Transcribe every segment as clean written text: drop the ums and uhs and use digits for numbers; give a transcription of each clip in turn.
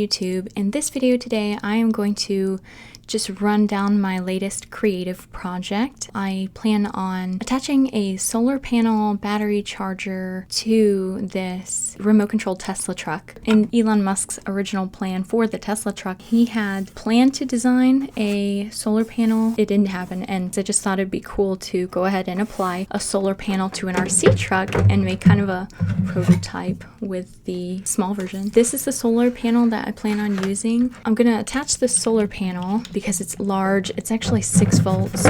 YouTube. In this video today, I am going to just run down my latest creative project. I plan on attaching a solar panel battery charger to this remote controlled Tesla truck. In Elon Musk's original plan for the Tesla truck, he had planned to design a solar panel. It didn't happen, and I just thought it'd be cool to go ahead and apply a solar panel to an RC truck and make kind of a prototype with the small version. This is the solar panel that I plan on using. I'm gonna attach this solar panel because it's large. It's actually 6 volts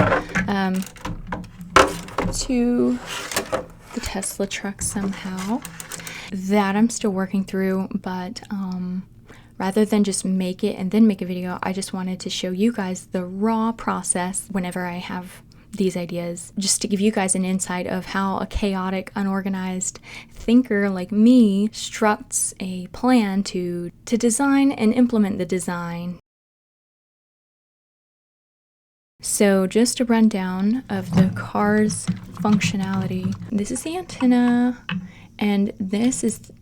to the Tesla truck somehow. That I'm still working through, but rather than just make it and then make a video, I just wanted to show you guys the raw process whenever I have these ideas, just to give you guys an insight of how a chaotic, unorganized thinker like me structs a plan to design and implement the design. So just a rundown of the car's functionality. This is the antenna, and this is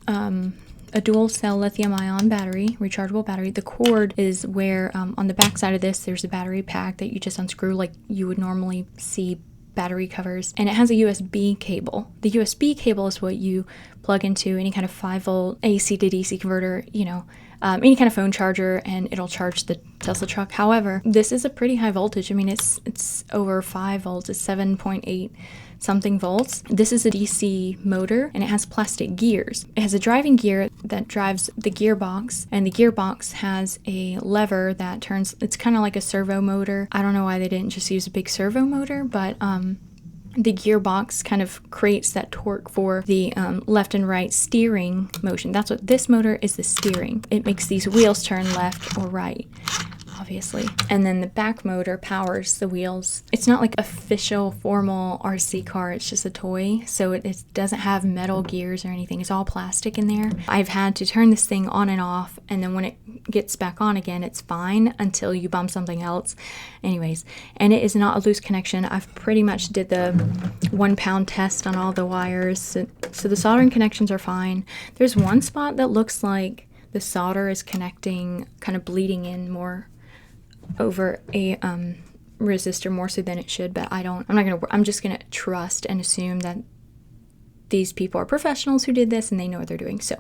a dual cell lithium ion battery, rechargeable battery. The cord is where on the back side of this there's a battery pack that you just unscrew like you would normally see battery covers, and it has a USB cable. The USB cable is what you plug into any kind of 5-volt AC to DC converter, you know, any kind of phone charger, and it'll charge the Tesla truck. However, this is a pretty high voltage. I mean, it's over 5 volts. It's 7.8 something volts. This is a DC motor, and it has plastic gears. It has a driving gear that drives the gearbox, and the gearbox has a lever that turns. It's kind of like a servo motor. I don't know why they didn't just use a big servo motor, but the gearbox kind of creates that torque for the left and right steering motion. That's what this motor is, the steering. It makes these wheels turn left or right, obviously. And then the back motor powers the wheels. It's not like official formal RC car, it's just a toy, so it doesn't have metal gears or anything. It's all plastic in there. I've had to turn this thing on and off, and then when it gets back on again, it's fine until you bump something else. Anyways, and it is not a loose connection. I've pretty much did the 1 pound test on all the wires, so the soldering connections are fine. There's one spot that looks like the solder is connecting, kind of bleeding in more over a resistor more so than it should, but I'm just gonna trust and assume that these people are professionals who did this and they know what they're doing. So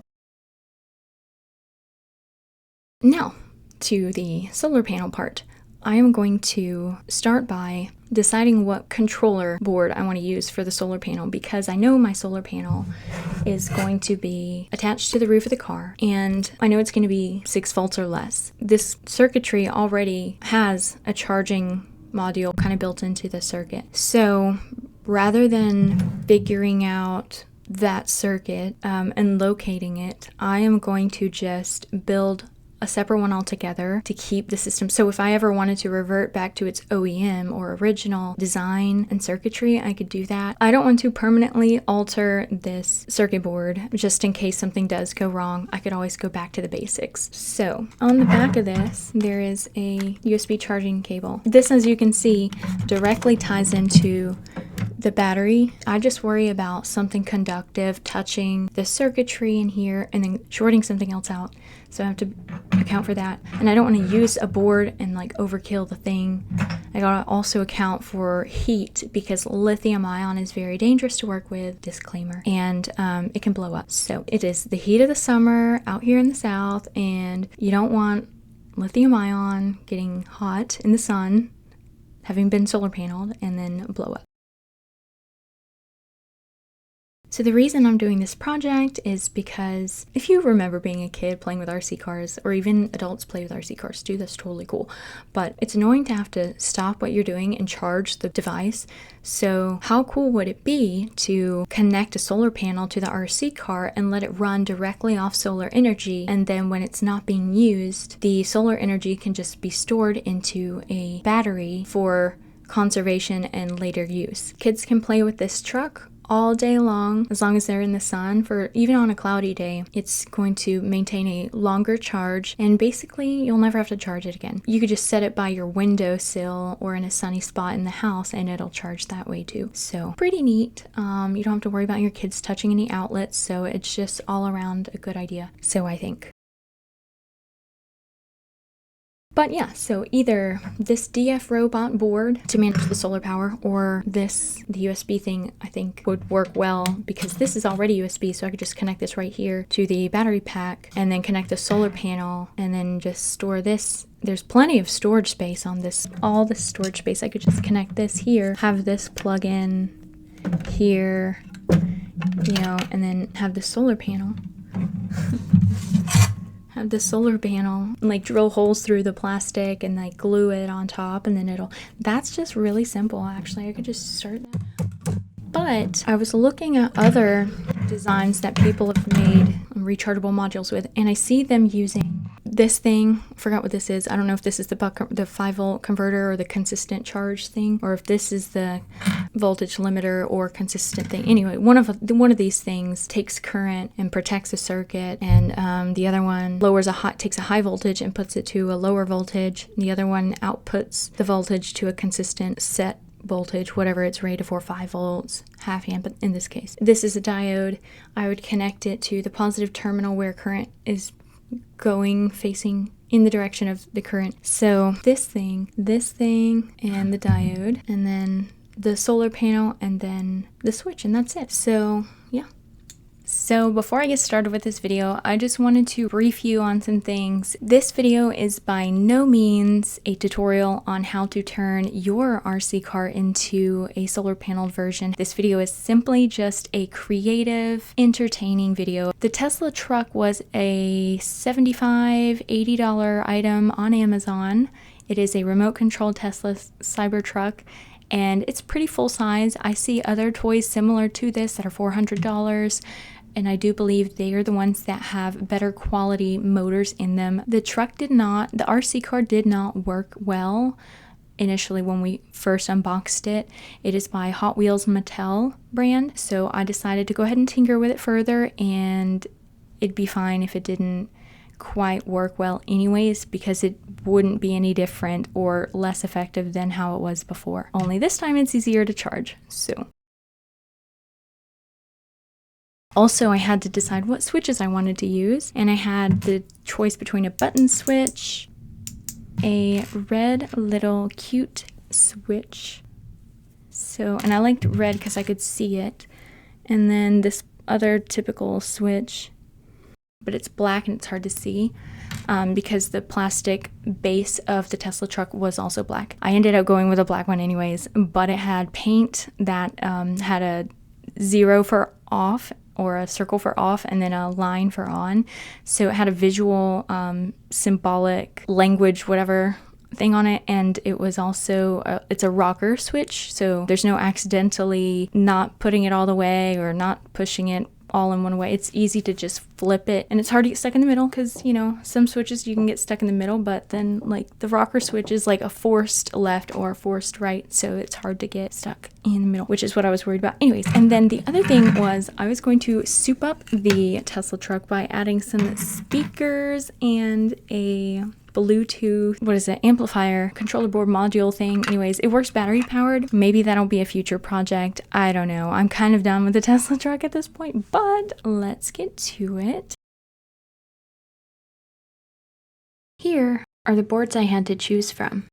now to the solar panel part. I am going to start by deciding what controller board I want to use for the solar panel, because I know my solar panel is going to be attached to the roof of the car, and I know it's going to be 6 volts or less. This circuitry already has a charging module kind of built into the circuit. So rather than figuring out that circuit and locating it, I am going to just build a separate one altogether to keep the system. So if I ever wanted to revert back to its OEM or original design and circuitry, I could do that. I don't want to permanently alter this circuit board just in case something does go wrong. I could always go back to the basics. So on the back of this, there is a USB charging cable. This, as you can see, directly ties into the battery. I just worry about something conductive touching the circuitry in here and then shorting something else out. So I have to account for that. And I don't want to use a board and like overkill the thing. I gotta also account for heat, because lithium ion is very dangerous to work with, disclaimer, and it can blow up. So it is the heat of the summer out here in the south, and you don't want lithium ion getting hot in the sun, having been solar paneled, and then blow up. So the reason I'm doing this project is because if you remember being a kid playing with RC cars, or even adults play with RC cars too, that's totally cool. But it's annoying to have to stop what you're doing and charge the device. So how cool would it be to connect a solar panel to the RC car and let it run directly off solar energy, and then when it's not being used, the solar energy can just be stored into a battery for conservation and later use. Kids can play with this truck all day long as they're in the sun. For even on a cloudy day, it's going to maintain a longer charge, and basically you'll never have to charge it again. You could just set it by your windowsill or in a sunny spot in the house and it'll charge that way too. So pretty neat. You don't have to worry about your kids touching any outlets, so it's just all around a good idea, so I think. But yeah, so either this DF robot board to manage the solar power, or the USB thing I think would work well, because this is already USB, so I could just connect this right here to the battery pack and then connect the solar panel and then just store this. There's plenty of storage space on this, all the storage space. I could just connect this here, have this plug in here, you know, and then have the solar panel. Have the solar panel, like drill holes through the plastic and like glue it on top, and then that's just really simple. Actually, I could just start that. But I was looking at other designs that people have made rechargeable modules with, and I see them using this thing. I forgot what this is. I don't know if this is the 5-volt converter or the consistent charge thing, or if this is the voltage limiter or consistent thing. Anyway, one of these things takes current and protects the circuit, and the other one takes a high voltage and puts it to a lower voltage. The other one outputs the voltage to a consistent set voltage, whatever it's rated for, 5 volts, half amp in this case. This is a diode. I would connect it to the positive terminal where current is going, facing in the direction of the current. So this thing, and the diode, and then the solar panel, and then the switch, and that's it. So yeah. So before I get started with this video, I just wanted to brief you on some things. This video is by no means a tutorial on how to turn your RC car into a solar panel version. This video is simply just a creative, entertaining video. The Tesla truck was a $75, $80 item on Amazon. It is a remote controlled Tesla Cybertruck, and it's pretty full size. I see other toys similar to this that are $400. And I do believe they are the ones that have better quality motors in them. The RC car did not work well initially when we first unboxed it. It is by Hot Wheels Mattel brand, so I decided to go ahead and tinker with it further, and it'd be fine if it didn't quite work well anyways, because it wouldn't be any different or less effective than how it was before. Only this time it's easier to charge, so. Also, I had to decide what switches I wanted to use, and I had the choice between a button switch, a red little cute switch, and I liked red because I could see it, and then this other typical switch, but it's black and it's hard to see because the plastic base of the Tesla truck was also black. I ended up going with a black one anyways, but it had paint that had a 0 for off, or a circle for off, and then a line for on. So it had a visual, symbolic language, whatever thing on it, and it was also, it's a rocker switch, so there's no accidentally not putting it all the way or not pushing it all in one way. It's easy to just flip it, and it's hard to get stuck in the middle because, you know, some switches you can get stuck in the middle, but then like the rocker switch is like a forced left or a forced right, so it's hard to get stuck in the middle, which is what I was worried about. Anyways, and then the other thing was I was going to soup up the Tesla truck by adding some speakers and a Bluetooth, amplifier, controller board module thing. Anyways, it works battery powered. Maybe that'll be a future project. I don't know. I'm kind of done with the Tesla truck at this point, but let's get to it. Here are the boards I had to choose from.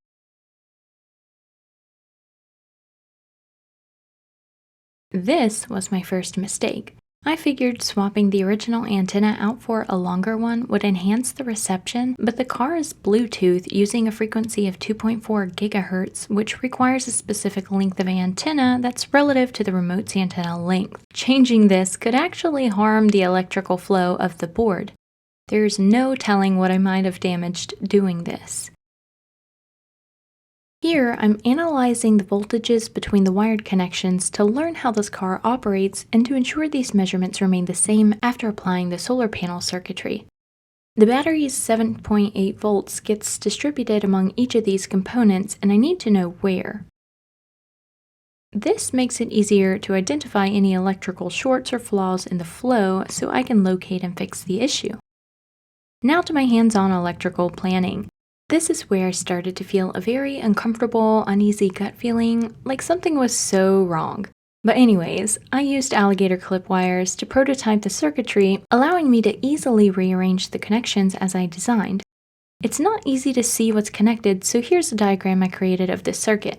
This was my first mistake. I figured swapping the original antenna out for a longer one would enhance the reception, but the car is Bluetooth using a frequency of 2.4 gigahertz, which requires a specific length of antenna that's relative to the remote's antenna length. Changing this could actually harm the electrical flow of the board. There's no telling what I might have damaged doing this. Here, I'm analyzing the voltages between the wired connections to learn how this car operates and to ensure these measurements remain the same after applying the solar panel circuitry. The battery's 7.8 volts gets distributed among each of these components, and I need to know where. This makes it easier to identify any electrical shorts or flaws in the flow so I can locate and fix the issue. Now to my hands-on electrical planning. This is where I started to feel a very uncomfortable, uneasy gut feeling, like something was so wrong. But anyways, I used alligator clip wires to prototype the circuitry, allowing me to easily rearrange the connections as I designed. It's not easy to see what's connected, so here's a diagram I created of this circuit.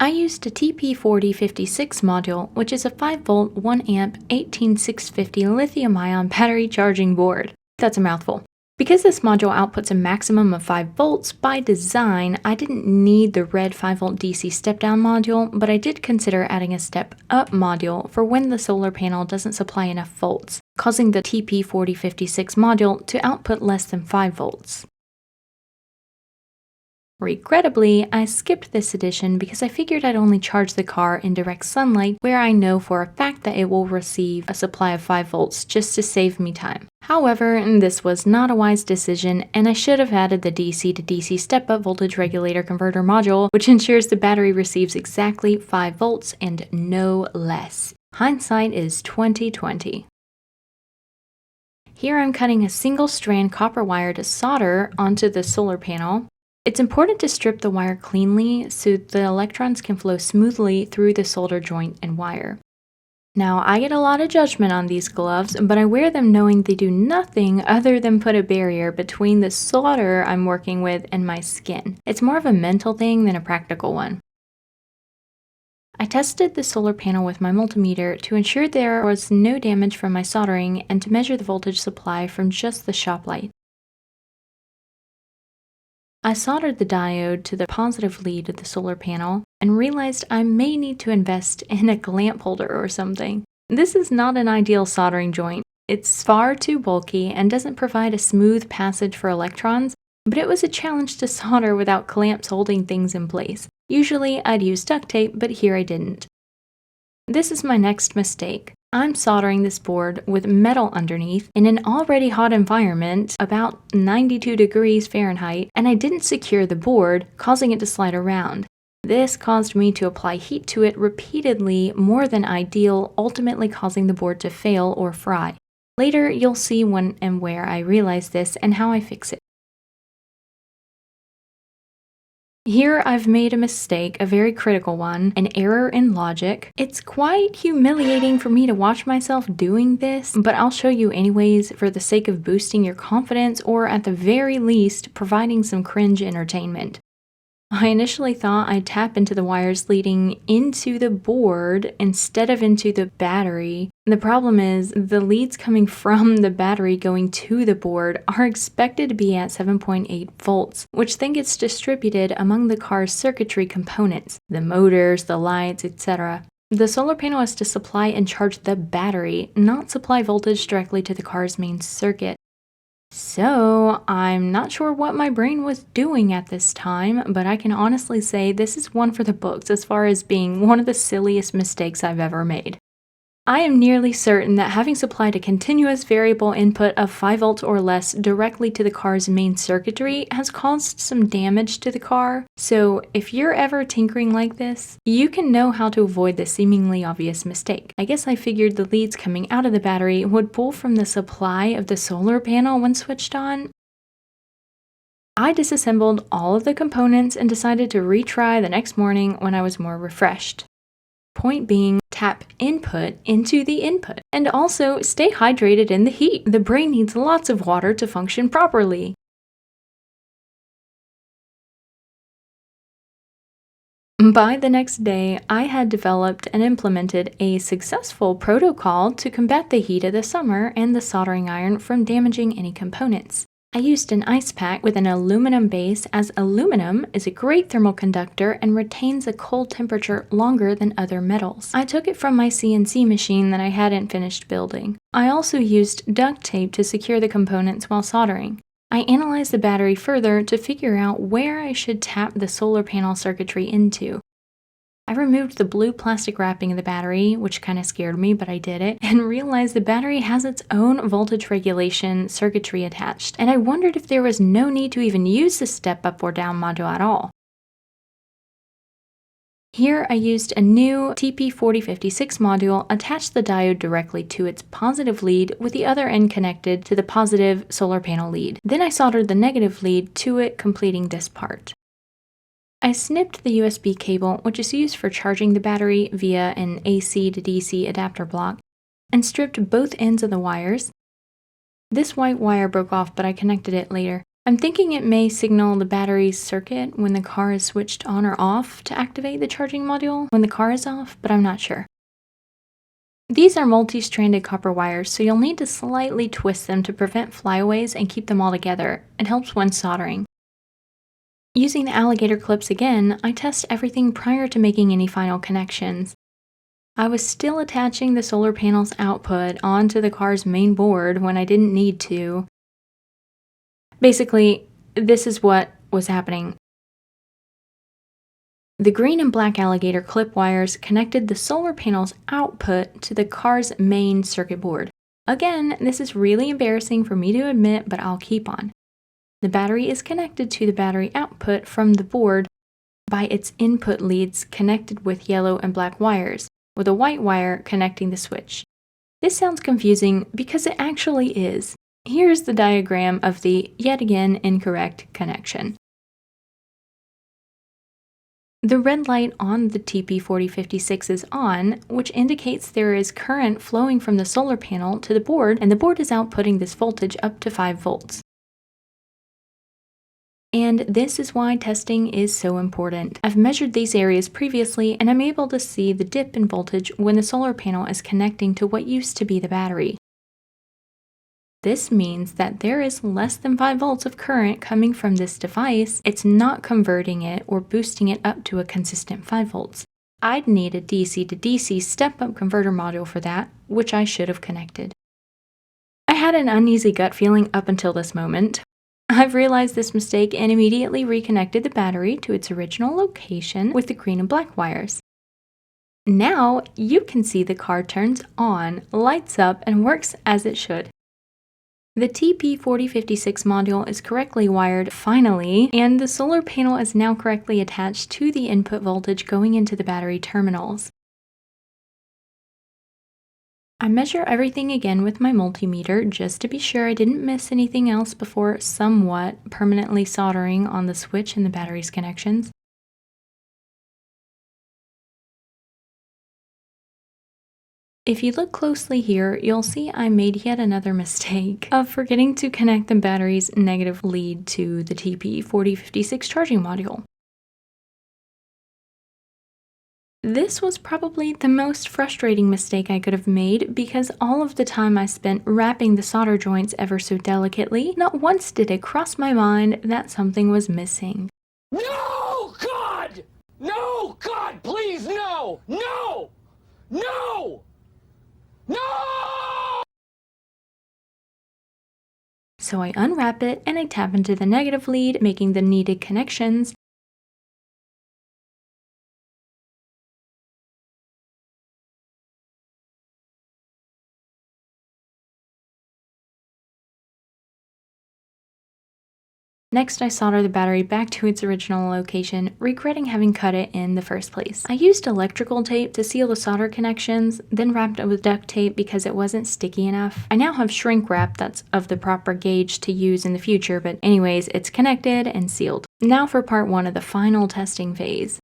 I used a TP4056 module, which is a 5V 1A 18650 lithium-ion battery charging board. That's a mouthful. Because this module outputs a maximum of 5V, by design, I didn't need the red 5V DC step-down module, but I did consider adding a step-up module for when the solar panel doesn't supply enough volts, causing the TP4056 module to output less than 5V. Regrettably, I skipped this addition because I figured I'd only charge the car in direct sunlight, where I know for a fact that it will receive a supply of 5V just to save me time. However, this was not a wise decision, and I should have added the DC to DC step-up voltage regulator converter module, which ensures the battery receives exactly 5V and no less. Hindsight is 20/20. Here I'm cutting a single strand copper wire to solder onto the solar panel. It's important to strip the wire cleanly so the electrons can flow smoothly through the solder joint and wire. Now, I get a lot of judgment on these gloves, but I wear them knowing they do nothing other than put a barrier between the solder I'm working with and my skin. It's more of a mental thing than a practical one. I tested the solar panel with my multimeter to ensure there was no damage from my soldering and to measure the voltage supply from just the shop light. I soldered the diode to the positive lead of the solar panel and realized I may need to invest in a lamp holder or something. This is not an ideal soldering joint. It's far too bulky and doesn't provide a smooth passage for electrons, but it was a challenge to solder without clamps holding things in place. Usually I'd use duct tape, but here I didn't. This is my next mistake. I'm soldering this board with metal underneath in an already hot environment, about 92 degrees Fahrenheit, and I didn't secure the board, causing it to slide around. This caused me to apply heat to it repeatedly, more than ideal, ultimately causing the board to fail or fry. Later, you'll see when and where I realize this and how I fix it. Here I've made a mistake, a very critical one, an error in logic. It's quite humiliating for me to watch myself doing this, but I'll show you anyways for the sake of boosting your confidence or at the very least providing some cringe entertainment. I initially thought I'd tap into the wires leading into the board instead of into the battery. The problem is, the leads coming from the battery going to the board are expected to be at 7.8V, which then gets distributed among the car's circuitry components, the motors, the lights, etc. The solar panel is to supply and charge the battery, not supply voltage directly to the car's main circuit. So, I'm not sure what my brain was doing at this time, but I can honestly say this is one for the books as far as being one of the silliest mistakes I've ever made. I am nearly certain that having supplied a continuous variable input of 5V or less directly to the car's main circuitry has caused some damage to the car, so if you're ever tinkering like this, you can know how to avoid the seemingly obvious mistake. I guess I figured the leads coming out of the battery would pull from the supply of the solar panel when switched on. I disassembled all of the components and decided to retry the next morning when I was more refreshed. Point being, tap input into the input. And also, stay hydrated in the heat. The brain needs lots of water to function properly. By the next day, I had developed and implemented a successful protocol to combat the heat of the summer and the soldering iron from damaging any components. I used an ice pack with an aluminum base, as aluminum is a great thermal conductor and retains a cold temperature longer than other metals. I took it from my CNC machine that I hadn't finished building. I also used duct tape to secure the components while soldering. I analyzed the battery further to figure out where I should tap the solar panel circuitry into. I removed the blue plastic wrapping of the battery, which kind of scared me, but I did it, and realized the battery has its own voltage regulation circuitry attached, and I wondered if there was no need to even use the step up or down module at all. Here I used a new TP4056 module, attached the diode directly to its positive lead with the other end connected to the positive solar panel lead. Then I soldered the negative lead to it, completing this part. I snipped the USB cable, which is used for charging the battery via an AC to DC adapter block, and stripped both ends of the wires. This white wire broke off, but I connected it later. I'm thinking it may signal the battery's circuit when the car is switched on or off to activate the charging module when the car is off, but I'm not sure. These are multi-stranded copper wires, so you'll need to slightly twist them to prevent flyaways and keep them all together. It helps when soldering. Using the alligator clips again, I test everything prior to making any final connections. I was still attaching the solar panel's output onto the car's main board when I didn't need to. Basically, this is what was happening. The green and black alligator clip wires connected the solar panel's output to the car's main circuit board. Again, this is really embarrassing for me to admit, but I'll keep on. The battery is connected to the battery output from the board by its input leads connected with yellow and black wires, with a white wire connecting the switch. This sounds confusing because it actually is. Here's the diagram of the, yet again, incorrect connection. The red light on the TP4056 is on, which indicates there is current flowing from the solar panel to the board, and the board is outputting this voltage up to 5 volts. And this is why testing is so important. I've measured these areas previously, and I'm able to see the dip in voltage when the solar panel is connecting to what used to be the battery. This means that there is less than 5 volts of current coming from this device. It's not converting it or boosting it up to a consistent 5 volts. I'd need a DC to DC step-up converter module for that, which I should have connected. I had an uneasy gut feeling up until this moment. I've realized this mistake and immediately reconnected the battery to its original location with the green and black wires. Now you can see the car turns on, lights up, and works as it should. The TP4056 module is correctly wired finally, and the solar panel is now correctly attached to the input voltage going into the battery terminals. I measure everything again with my multimeter just to be sure I didn't miss anything else before somewhat permanently soldering on the switch and the battery's connections. If you look closely here, you'll see I made yet another mistake of forgetting to connect the battery's negative lead to the TP4056 charging module. This was probably the most frustrating mistake I could have made because all of the time I spent wrapping the solder joints ever so delicately, not once did it cross my mind that something was missing. No, God! No, God, please, no! No! No! No! So I unwrap it and I tap into the negative lead, making the needed connections. Next, I solder the battery back to its original location, regretting having cut it in the first place. I used electrical tape to seal the solder connections, then wrapped it with duct tape because it wasn't sticky enough. I now have shrink wrap that's of the proper gauge to use in the future, but anyways, it's connected and sealed. Now for part 1 of the final testing phase.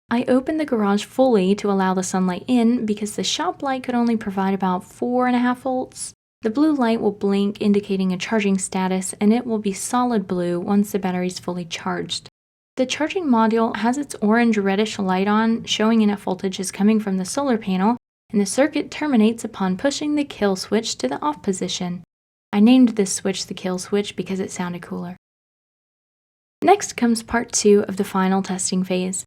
I opened the garage fully to allow the sunlight in because the shop light could only provide about 4.5 volts. The blue light will blink, indicating a charging status, and it will be solid blue once the battery is fully charged. The charging module has its orange-reddish light on, showing enough voltage is coming from the solar panel, and the circuit terminates upon pushing the kill switch to the off position. I named this switch the kill switch because it sounded cooler. Next comes part 2 of the final testing phase.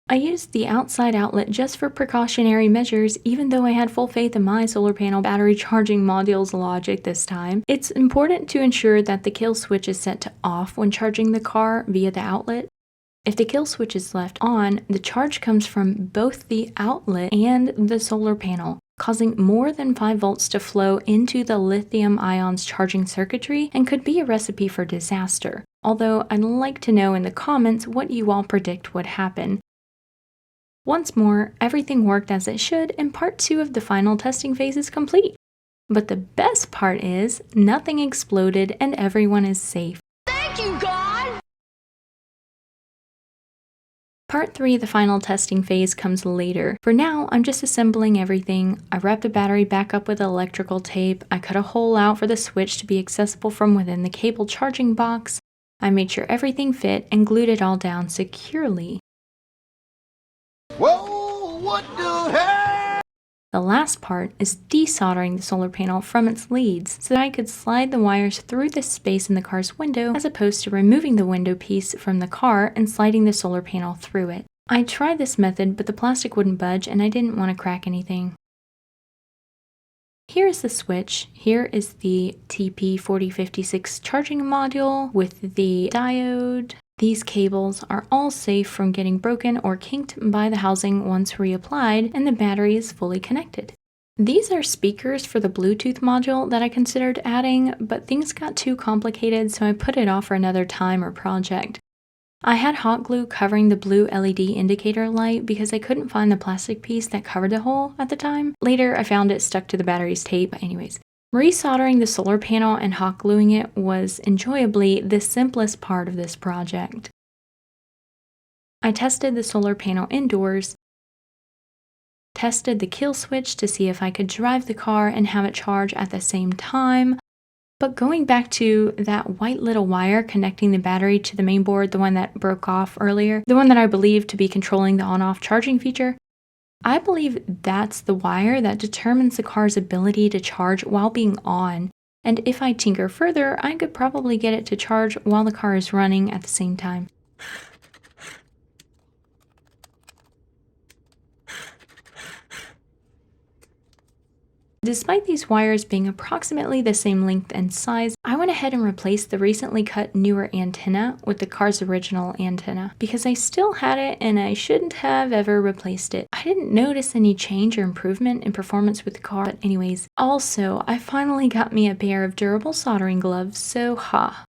I used the outside outlet just for precautionary measures, even though I had full faith in my solar panel battery charging module's logic this time. It's important to ensure that the kill switch is set to off when charging the car via the outlet. If the kill switch is left on, the charge comes from both the outlet and the solar panel, causing more than 5 volts to flow into the lithium ions charging circuitry and could be a recipe for disaster. Although I'd like to know in the comments what you all predict would happen. Once more, everything worked as it should, and part 2 of the final testing phase is complete. But the best part is, nothing exploded and everyone is safe. Thank you, God! Part 3, the final testing phase, comes later. For now, I'm just assembling everything. I wrap the battery back up with electrical tape. I cut a hole out for the switch to be accessible from within the cable charging box. I made sure everything fit and glued it all down securely. Whoa, what the heck? The last part is desoldering the solar panel from its leads so that I could slide the wires through this space in the car's window as opposed to removing the window piece from the car and sliding the solar panel through it. I tried this method, but the plastic wouldn't budge and I didn't want to crack anything. Here is the switch. Here is the TP4056 charging module with the diode. These cables are all safe from getting broken or kinked by the housing once reapplied, and the battery is fully connected. These are speakers for the Bluetooth module that I considered adding, but things got too complicated, so I put it off for another time or project. I had hot glue covering the blue LED indicator light because I couldn't find the plastic piece that covered the hole at the time. Later, I found it stuck to the battery's tape. But anyways, resoldering the solar panel and hot gluing it was enjoyably the simplest part of this project. I tested the solar panel indoors, tested the kill switch to see if I could drive the car and have it charge at the same time. But going back to that white little wire connecting the battery to the main board, the one that broke off earlier, the one that I believed to be controlling the on-off charging feature, I believe that's the wire that determines the car's ability to charge while being on, and if I tinker further, I could probably get it to charge while the car is running at the same time. Despite these wires being approximately the same length and size, I went ahead and replaced the recently cut newer antenna with the car's original antenna because I still had it and I shouldn't have ever replaced it. I didn't notice any change or improvement in performance with the car, but anyways. Also, I finally got me a pair of durable soldering gloves, so ha.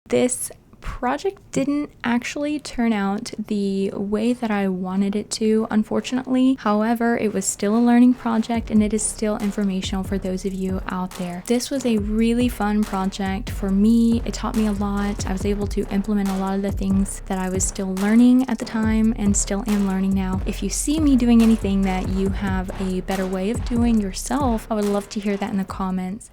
This project didn't actually turn out the way that I wanted it to, unfortunately. However, it was still a learning project and it is still informational for those of you out there. This was a really fun project for me. It taught me a lot. I was able to implement a lot of the things that I was still learning at the time and still am learning now. If you see me doing anything that you have a better way of doing yourself, I would love to hear that in the comments.